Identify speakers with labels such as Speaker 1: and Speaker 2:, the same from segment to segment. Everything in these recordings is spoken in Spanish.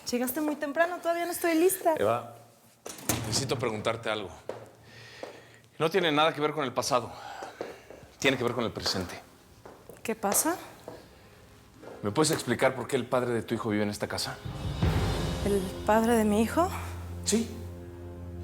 Speaker 1: Llegaste muy temprano, todavía no estoy lista.
Speaker 2: Eva, necesito preguntarte algo. No tiene nada que ver con el pasado. Tiene que ver con el presente.
Speaker 1: ¿Qué pasa?
Speaker 2: ¿Me puedes explicar por qué el padre de tu hijo vive en esta casa?
Speaker 1: ¿El padre de mi hijo?
Speaker 2: Sí,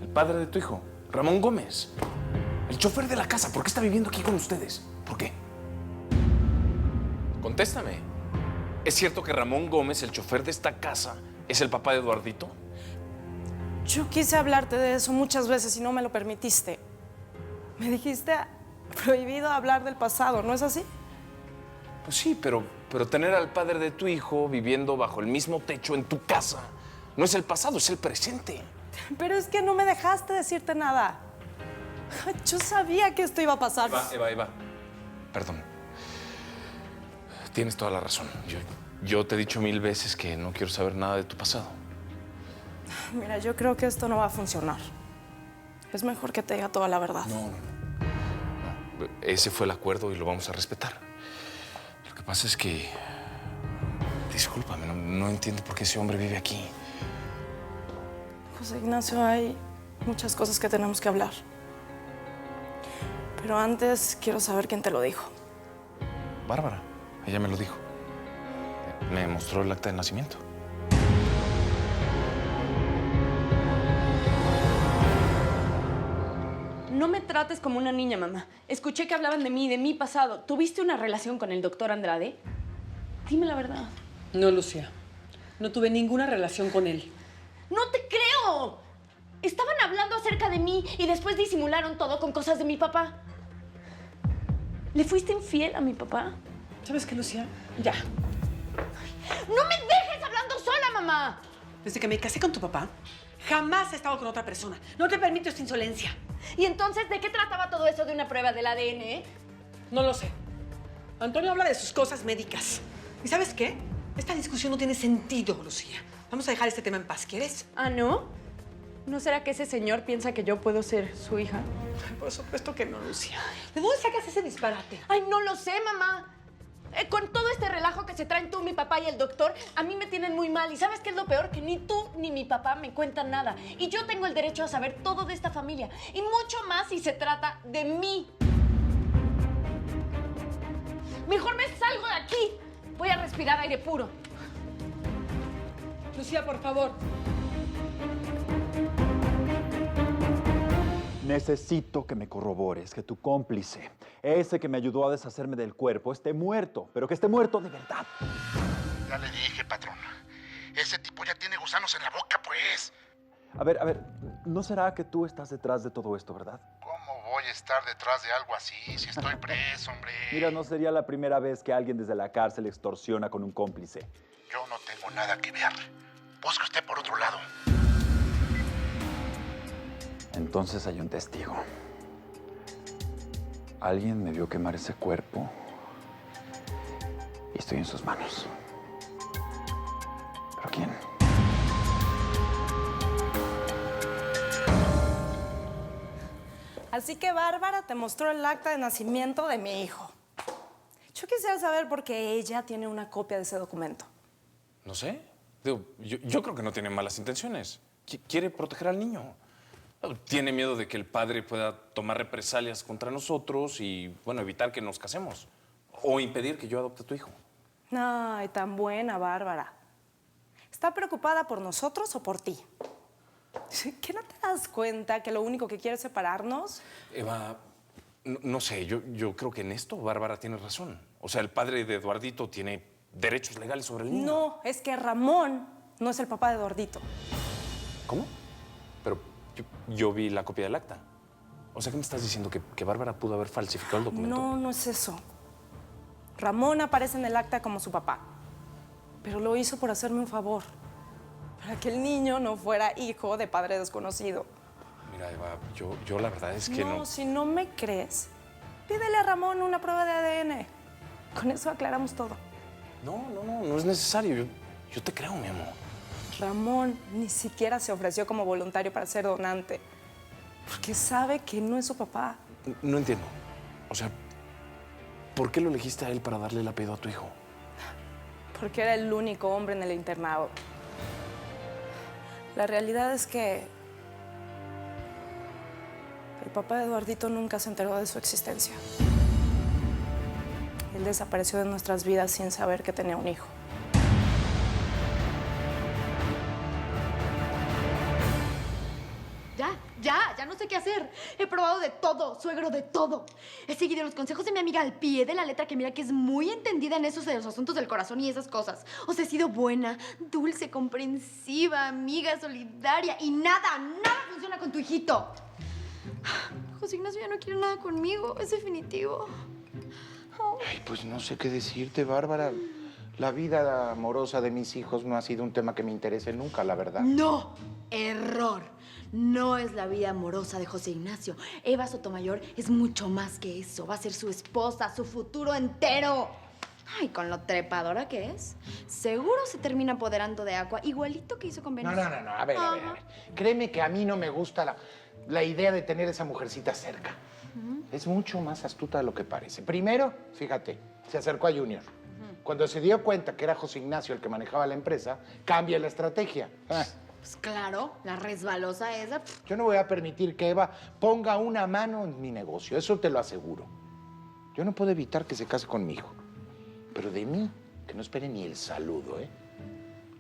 Speaker 2: el padre de tu hijo, Ramón Gómez. El chofer de la casa. ¿Por qué está viviendo aquí con ustedes? ¿Por qué? Contéstame. ¿Es cierto que Ramón Gómez, el chofer de esta casa, es el papá de Eduardito?
Speaker 1: Yo quise hablarte de eso muchas veces y no me lo permitiste. Me dijiste prohibido hablar del pasado, ¿no es así?
Speaker 2: Pues sí, pero tener al padre de tu hijo viviendo bajo el mismo techo en tu casa no es el pasado, es el presente.
Speaker 1: Pero es que no me dejaste decirte nada. Yo sabía que esto iba a pasar.
Speaker 2: Eva. Perdón. Tienes toda la razón. Yo te he dicho 1000 veces que no quiero saber nada de tu pasado.
Speaker 1: Mira, yo creo que esto no va a funcionar. Es mejor que te diga toda la verdad.
Speaker 2: No. Ese fue el acuerdo y lo vamos a respetar. Lo que pasa es que... Discúlpame, no entiendo por qué ese hombre vive aquí.
Speaker 1: José Ignacio, hay muchas cosas que tenemos que hablar. Pero antes quiero saber quién te lo dijo.
Speaker 2: Bárbara, ella me lo dijo. Me mostró el acta de nacimiento.
Speaker 3: No me trates como una niña, mamá. Escuché que hablaban de mí y de mi pasado. ¿Tuviste una relación con el doctor Andrade? Dime la verdad.
Speaker 4: No, Lucía. No tuve ninguna relación con él.
Speaker 3: ¡No te creo! Estaban hablando acerca de mí y después disimularon todo con cosas de mi papá. ¿Le fuiste infiel a mi papá?
Speaker 4: ¿Sabes qué, Lucía? Ya.
Speaker 3: ¡No me dejes hablando sola, mamá!
Speaker 4: Desde que me casé con tu papá, jamás he estado con otra persona. No te permito esta insolencia.
Speaker 3: ¿Y entonces de qué trataba todo eso de una prueba del ADN,
Speaker 4: No lo sé. Antonio habla de sus cosas médicas. ¿Y sabes qué? Esta discusión no tiene sentido, Lucía. Vamos a dejar este tema en paz, ¿quieres?
Speaker 3: ¿Ah, no? ¿No será que ese señor piensa que yo puedo ser su hija?
Speaker 4: Por supuesto que no, Lucía. ¿De dónde sacas ese disparate?
Speaker 3: ¡Ay, no lo sé, mamá! Con todo este relajo que se traen tú, mi papá y el doctor, a mí me tienen muy mal. ¿Y sabes qué es lo peor? Que ni tú ni mi papá me cuentan nada. Y yo tengo el derecho a saber todo de esta familia. Y mucho más si se trata de mí. Mejor me salgo de aquí. Voy a respirar aire puro.
Speaker 4: Lucía, por favor.
Speaker 5: Necesito que me corrobores que tu cómplice, ese que me ayudó a deshacerme del cuerpo, esté muerto, pero que esté muerto de verdad.
Speaker 6: Ya le dije, patrón. Ese tipo ya tiene gusanos en la boca, pues.
Speaker 5: A ver, ¿no será que tú estás detrás de todo esto, verdad?
Speaker 6: ¿Cómo voy a estar detrás de algo así si estoy preso, hombre?
Speaker 5: Mira, no sería la primera vez que alguien desde la cárcel extorsiona con un cómplice.
Speaker 6: Yo no tengo nada que ver. Busque usted por otro lado.
Speaker 5: Entonces hay un testigo. Alguien me vio quemar ese cuerpo y estoy en sus manos. ¿Pero quién?
Speaker 1: Así que Bárbara te mostró el acta de nacimiento de mi hijo. Yo quisiera saber por qué ella tiene una copia de ese documento.
Speaker 2: No sé. Digo, yo creo que no tiene malas intenciones. Quiere proteger al niño. Tiene miedo de que el padre pueda tomar represalias contra nosotros y, bueno, evitar que nos casemos. O impedir que yo adopte a tu hijo.
Speaker 1: Ay, tan buena, Bárbara. ¿Está preocupada por nosotros o por ti? ¿Qué no te das cuenta que lo único que quiere es separarnos?
Speaker 2: Eva, no sé, yo creo que en esto Bárbara tiene razón. O sea, el padre de Eduardito tiene derechos legales sobre el niño.
Speaker 1: No, es que Ramón no es el papá de Eduardito.
Speaker 2: ¿Cómo? Pero yo vi la copia del acta. O sea, ¿qué me estás diciendo? ¿Que Bárbara pudo haber falsificado el documento?
Speaker 1: No, no es eso. Ramón aparece en el acta como su papá. Pero lo hizo por hacerme un favor. Para que el niño no fuera hijo de padre desconocido.
Speaker 2: Mira, Eva, yo la verdad es que no...
Speaker 1: No, si no me crees, pídele a Ramón una prueba de ADN. Con eso aclaramos todo.
Speaker 2: No es necesario. Yo te creo, mi amor.
Speaker 1: Ramón ni siquiera se ofreció como voluntario para ser donante. Porque sabe que no es su papá.
Speaker 2: No entiendo. O sea, ¿por qué lo elegiste a él para darle el apellido a tu hijo?
Speaker 1: Porque era el único hombre en el internado. La realidad es que el papá de Eduardito nunca se enteró de su existencia. Él desapareció de nuestras vidas sin saber que tenía un hijo.
Speaker 3: Ya no sé qué hacer. He probado de todo, suegro, de todo. He seguido los consejos de mi amiga al pie de la letra, que mira que es muy entendida en esos de los asuntos del corazón y esas cosas. O sea, he sido buena, dulce, comprensiva, amiga, solidaria y nada funciona con tu hijito. José Ignacio ya no quiere nada conmigo, es definitivo.
Speaker 7: Ay, pues no sé qué decirte, Bárbara. La vida amorosa de mis hijos no ha sido un tema que me interese nunca, la verdad.
Speaker 3: No, error. No es la vida amorosa de José Ignacio. Eva Sotomayor es mucho más que eso. Va a ser su esposa, su futuro entero. Ay, con lo trepadora que es. Seguro se termina apoderando de Aqua, igualito que hizo con Venecia.
Speaker 7: No. A ver. Créeme que a mí no me gusta la idea de tener esa mujercita cerca. Es mucho más astuta de lo que parece. Primero, fíjate, se acercó a Junior. Cuando se dio cuenta que era José Ignacio el que manejaba la empresa, cambia la estrategia.
Speaker 3: Pues claro, la resbalosa esa.
Speaker 7: Yo no voy a permitir que Eva ponga una mano en mi negocio, eso te lo aseguro. Yo no puedo evitar que se case con mi hijo. Pero de mí, que no espere ni el saludo, ¿eh?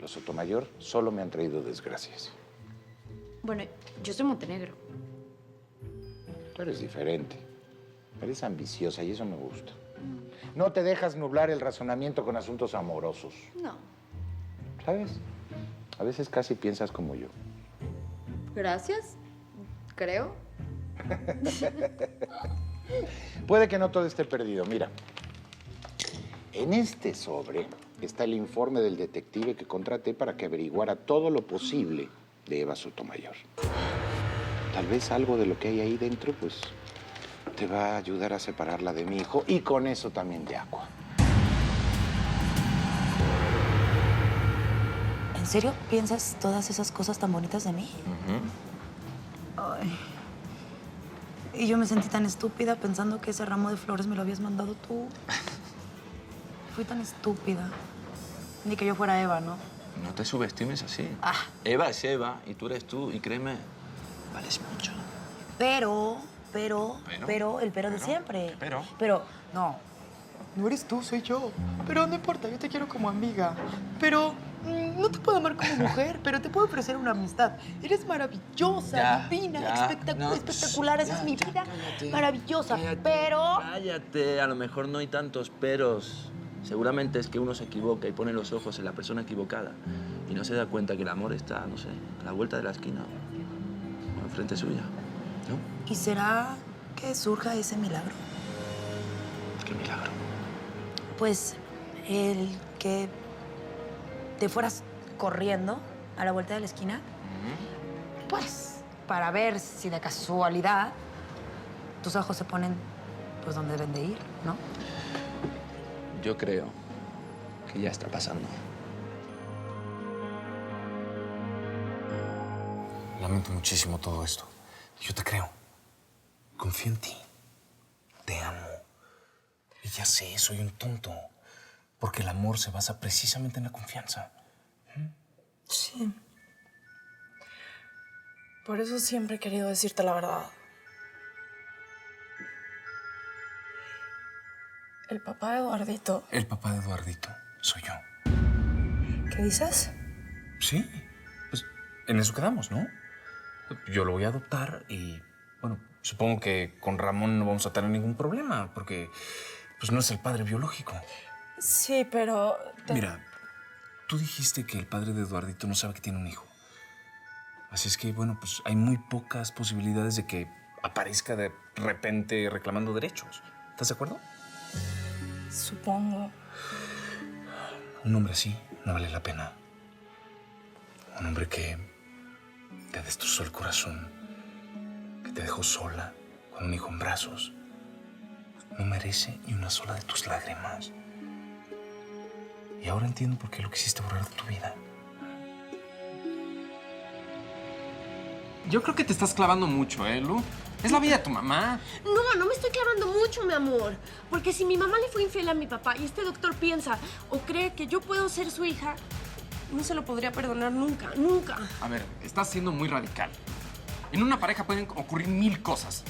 Speaker 7: Los Sotomayor solo me han traído desgracias.
Speaker 3: Bueno, yo soy Montenegro.
Speaker 7: Tú eres diferente. Eres ambiciosa y eso me gusta. No te dejas nublar el razonamiento con asuntos amorosos.
Speaker 3: No.
Speaker 7: ¿Sabes? A veces casi piensas como yo.
Speaker 3: Gracias, creo.
Speaker 7: Puede que no todo esté perdido. Mira, en este sobre está el informe del detective que contraté para que averiguara todo lo posible de Eva Sotomayor. Tal vez algo de lo que hay ahí dentro, pues, te va a ayudar a separarla de mi hijo y con eso también de Aqua.
Speaker 8: ¿En serio piensas todas esas cosas tan bonitas de mí? Ay. Y yo me sentí tan estúpida pensando que ese ramo de flores me lo habías mandado tú. Fui tan estúpida. Ni que yo fuera Eva, ¿no?
Speaker 9: No te subestimes así.
Speaker 8: Ah.
Speaker 9: Eva es Eva y tú eres tú. Y créeme, vales mucho.
Speaker 8: Pero, el pero de siempre.
Speaker 9: ¿Qué pero?
Speaker 8: Pero, no eres tú, soy yo. Pero no importa, yo te quiero como amiga. Pero no te puedo amar como mujer, pero te puedo ofrecer una amistad. Eres maravillosa, divina, espectacular. Esa es mi vida.
Speaker 9: Cállate,
Speaker 8: maravillosa,
Speaker 9: cállate,
Speaker 8: pero...
Speaker 9: Cállate, a lo mejor no hay tantos peros. Seguramente es que uno se equivoca y pone los ojos en la persona equivocada y no se da cuenta que el amor está, no sé, a la vuelta de la esquina o enfrente suya, ¿no?
Speaker 8: ¿Y será que surja ese milagro?
Speaker 9: ¿Qué milagro?
Speaker 8: Pues el que te fueras corriendo a la vuelta de la esquina, pues para ver si de casualidad tus ojos se ponen pues donde deben de ir, ¿no?
Speaker 9: Yo creo que ya está pasando.
Speaker 2: Lamento muchísimo todo esto. Yo te creo. Confío en ti. Te amo. Y ya sé, soy un tonto. Porque el amor se basa precisamente en la confianza.
Speaker 1: Sí. Por eso siempre he querido decirte la verdad. El papá de Eduardito.
Speaker 2: El papá de Eduardito soy yo.
Speaker 1: ¿Qué dices?
Speaker 2: Sí. Pues en eso quedamos, ¿no? Yo lo voy a adoptar y, bueno, supongo que con Ramón no vamos a tener ningún problema porque, pues, no es el padre biológico.
Speaker 1: Sí, pero...
Speaker 2: Mira, tú dijiste que el padre de Eduardito no sabe que tiene un hijo. Así es que, bueno, pues hay muy pocas posibilidades de que aparezca de repente reclamando derechos. ¿Estás de acuerdo?
Speaker 1: Supongo.
Speaker 2: Un hombre así no vale la pena. Un hombre que te destrozó el corazón, que te dejó sola con un hijo en brazos, no merece ni una sola de tus lágrimas. Y ahora entiendo por qué lo quisiste borrar de tu vida.
Speaker 10: Yo creo que te estás clavando mucho, ¿eh, Lu? Es la vida de tu mamá.
Speaker 3: No me estoy clavando mucho, mi amor. Porque si mi mamá le fue infiel a mi papá y este doctor piensa o cree que yo puedo ser su hija,
Speaker 1: No se lo podría perdonar nunca, nunca.
Speaker 10: A ver, estás siendo muy radical. En una pareja pueden ocurrir 1000 cosas.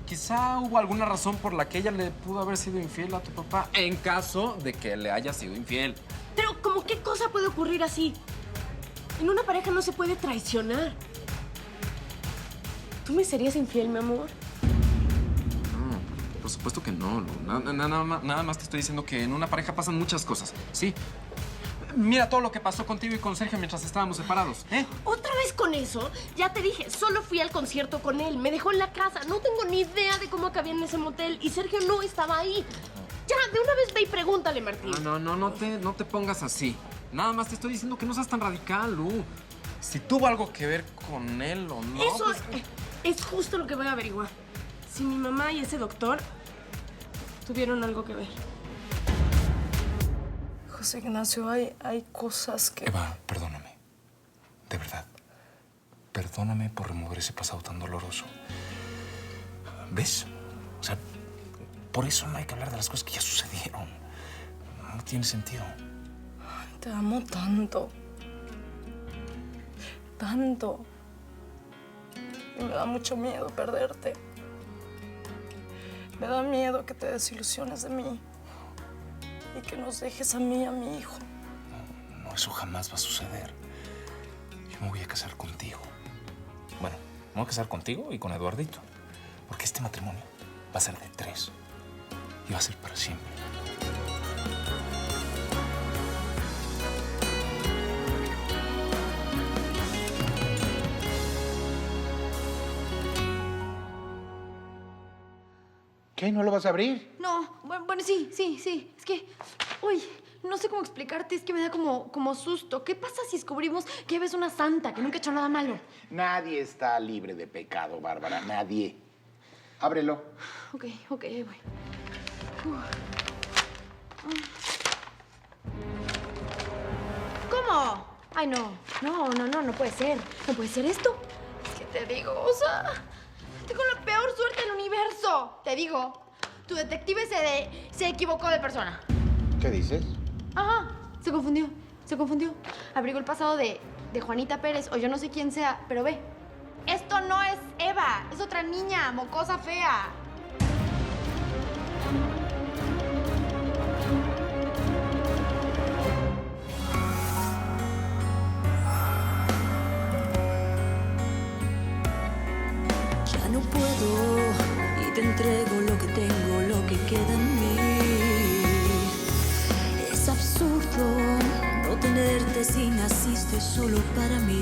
Speaker 10: Quizá hubo alguna razón por la que ella le pudo haber sido infiel a tu papá, en caso de que le haya sido infiel.
Speaker 3: Pero, ¿cómo qué cosa puede ocurrir así? En una pareja no se puede traicionar. ¿Tú me serías infiel, mi amor?
Speaker 10: No, por supuesto que no, Lu. Nada más te estoy diciendo que en una pareja pasan muchas cosas, ¿sí? Mira todo lo que pasó contigo y con Sergio mientras estábamos separados, ¿eh?
Speaker 3: ¿Otra vez con eso? Ya te dije, solo fui al concierto con él. Me dejó en la casa. No tengo ni idea de cómo acabé en ese motel. Y Sergio no estaba ahí. Ya, de una vez ve y pregúntale, Martín.
Speaker 10: No te pongas así. Nada más te estoy diciendo que no seas tan radical, Lu. Si tuvo algo que ver con él o no...
Speaker 3: Eso
Speaker 10: pues...
Speaker 3: es justo lo que voy a averiguar. Si mi mamá y ese doctor tuvieron algo que ver.
Speaker 1: José Ignacio, hay cosas que...
Speaker 2: Eva, perdóname. De verdad. Perdóname por remover ese pasado tan doloroso. ¿Ves? O sea, por eso no hay que hablar de las cosas que ya sucedieron. No tiene sentido.
Speaker 1: Te amo tanto. Tanto. Y me da mucho miedo perderte. Me da miedo que te desilusiones de mí. Y que nos dejes a mí y a mi hijo.
Speaker 2: No, eso jamás va a suceder. Yo me voy a casar contigo. Bueno, me voy a casar contigo y con Eduardito. Porque este matrimonio va a ser de 3. Y va a ser para siempre.
Speaker 7: ¿Qué? ¿No lo vas a abrir?
Speaker 11: No, bueno, sí. Es que, uy, no sé cómo explicarte, es que me da como susto. ¿Qué pasa si descubrimos que Eva es una santa, que nunca ha hecho nada malo?
Speaker 7: Nadie está libre de pecado, Bárbara, nadie. Ábrelo.
Speaker 11: Ok, ahí voy. ¿Cómo? Ay, no puede ser. No puede ser esto. Es que te digo, o sea, tengo la peor suerte del universo. Te digo, tu detective se equivocó de persona.
Speaker 7: ¿Qué dices?
Speaker 11: Ajá, se confundió. Averiguó el pasado de Juanita Pérez o yo no sé quién sea, pero ve. Esto no es Eva, es otra niña, mocosa, fea.
Speaker 8: Ya no puedo y te entrego lo que tengo, lo que queda en mí. Es absurdo no tenerte si naciste solo para mí.